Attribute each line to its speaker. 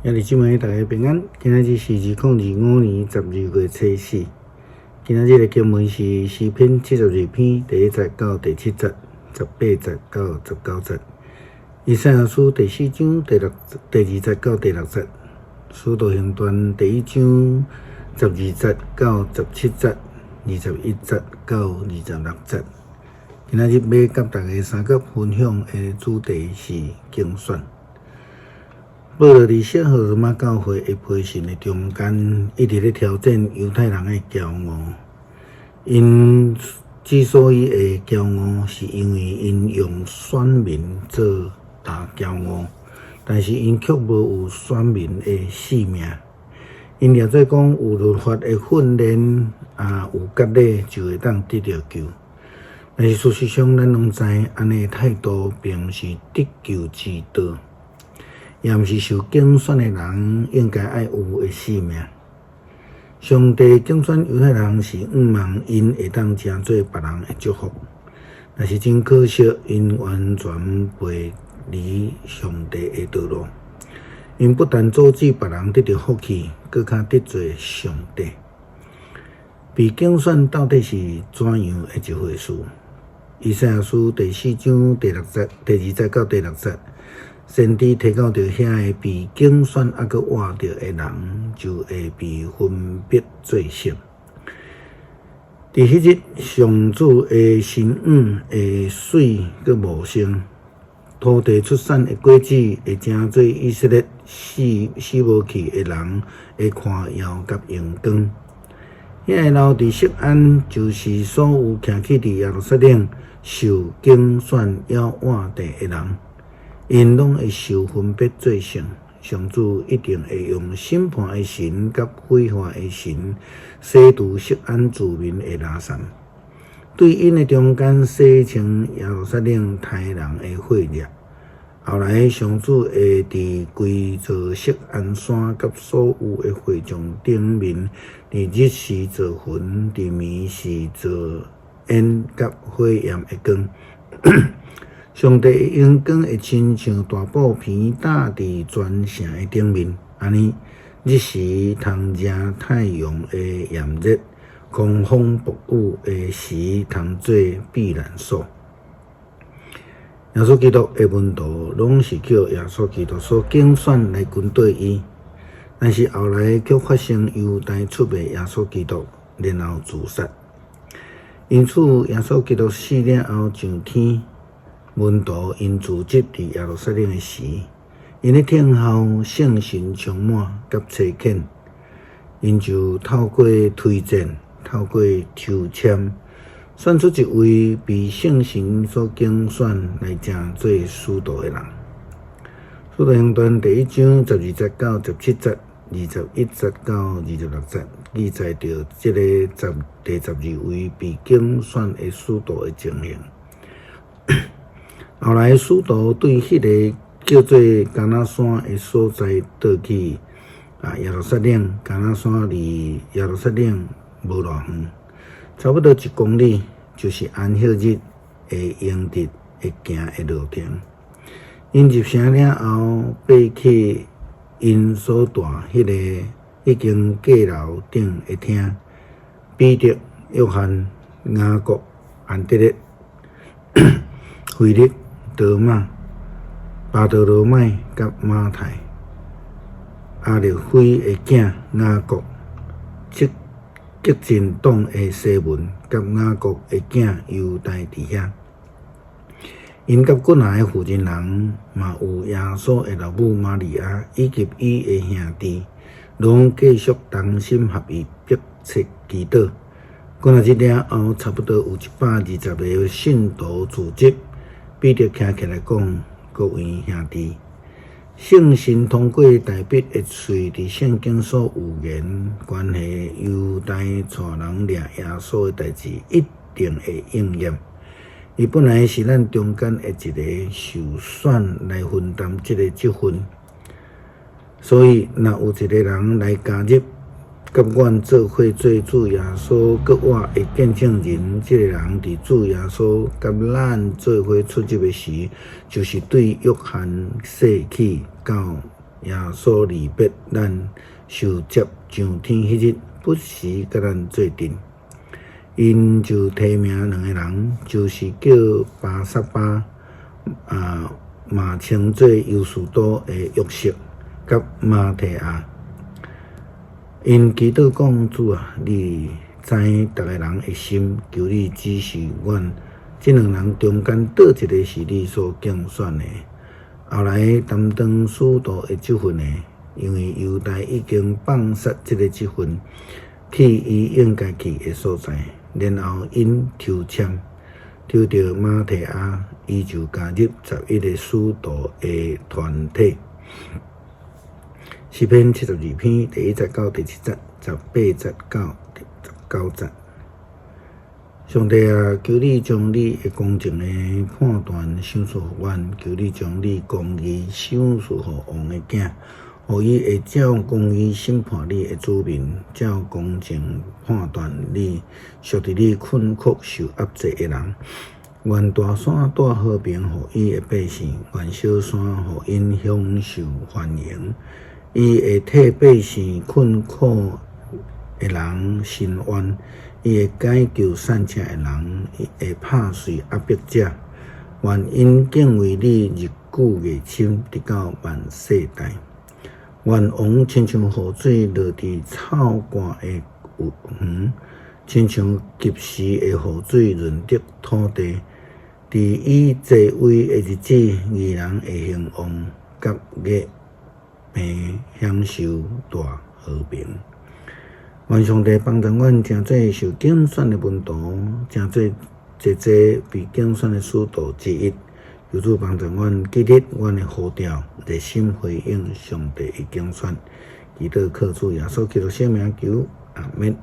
Speaker 1: 兄弟姊妹，大家平安。今仔日是2025年12月初4。今仔日的经文是诗篇72篇第1节到第7节、18节到19节。以赛亚书第4章第2节到第6节。使徒行传第1章12节到17节、21节到26节。今仔日要甲大家三角分享的主题是竞选。保罗伫小荷罗马教会的培训的中间，一直咧挑战犹太人的骄傲。因之所以会骄傲，是因为因用选民做骄傲，但是因却无有选民的性命。因了解讲有律法的训练，有割礼就会当得到救。但是事实上，咱拢知安尼态度并不是得救之道。也毋是受竞选的人应该爱有的性命。上帝竞选犹太人是望因会当成做别人的祝福，但是真可惜，因完全背离上帝的道路。因不但阻止别人得到福气，更加得罪上帝。被竞选到底是怎样的一回事？以赛亚书第4章第2节到第6节。先知提到着遐个被竞选佮活着的人，就会被分别做成。伫迄日，上主的神会水佮无声，土地出产的果子会成做以色列死无去的人会看耀甲阳光。遐个留伫锡安，就是所有徛起伫耶路撒冷受竞选要活地的人。因拢会受分别做成，上主一定会用审判的神甲毁坏的神洗除锡安子民的拉散，对因的中间洗清耶路撒冷太人的火热。后来，上主会伫规座锡安山甲所有的会众顶面，伫日时做云，伫暝时做烟甲火焰的光。上帝的阳光会亲像大布片搭伫全城的顶面，安尼日时通遮太阳的炎热，狂风暴雨的时通做避难所。耶稣基督的门徒拢是叫耶稣基督所竞选来跟对伊，但是后来却发生犹太出卖耶稣基督，然后自杀。因此，耶稣基督死了后上天。门徒因自责伫耶路撒冷的时，因咧听候圣神充满甲差遣，因就透过推荐、透过抽签，选出一位被圣神所竞选来成做使徒的人。使徒行传第1章12节到17节、21节到26节，记载着这个第12位被竞选的使徒的情形。后来，使徒对迄个叫做橄榄山的所在倒去耶路撒冷。橄榄山离耶路撒冷无偌远，差不多1公里，就是安息日的营日会行的路程。因入城了后，爬去因所住迄个已经过楼顶的厅，彼得、约翰、雅各、安德烈、腓力、多马、巴多罗买甲马太、阿勒菲的囝雅各、吉真党的西门甲雅各的囝犹大伫遐。因甲几下的附近人嘛有耶稣的老母玛利亚，以及伊的兄弟，拢继续同心合意迫切祈祷。几下日了后，差不多有120个信徒自责。彼得站起来讲：“各位兄弟，圣神通过大笔的喙伫圣经所有言，关系犹大带人掠耶稣的代志，一定会应验。伊本来是咱中间的一个受选来分担这个职分，所以若有一个人来加入。”甲阮做伙做主耶稣搁活的见证人，这个人伫主耶稣甲咱做伙出入的时，就是对约翰说起到耶稣离别咱受接上天迄日，不时甲咱做阵。因就提名2个人，就是叫巴撒巴，嘛称做犹士多的约瑟，甲马提亚。因祈祷讲：主啊，你知逐个人的心，求你指示阮这2人中间倒一个是你所竞选的。后来担当使徒的职分的，因为犹大已经放杀这个职分，去伊应该去的所在。然后因抽签，抽到马提亚，伊就加入11个使徒的团体。诗篇72篇第1节到第7节，18节到第19节。上帝啊，求你将你的公正的判断赏赐予阮，求你将你公义赏赐予王的囝，互伊会照公义审判你的子民，照公正判断你属伫你困苦受压制的人。愿大山带和平予伊的百姓，愿小山予因享受欢迎。伊会替百姓困苦的人伸冤，伊会解救善车的人，伊会拍碎压迫者。愿因敬畏你日久月深，直到万世代。愿王亲像雨水落伫草干的园，亲像及时的雨水润泽土地。伫伊坐位的日子，义人会兴旺，甲月平享受大和平。愿上帝帮助阮，诚侪受竞选的门徒，诚侪被竞选的使徒之一。求主帮助阮，记得阮的呼召，热心回应上帝的竞选。祈祷靠主耶稣基督圣名求，阿门。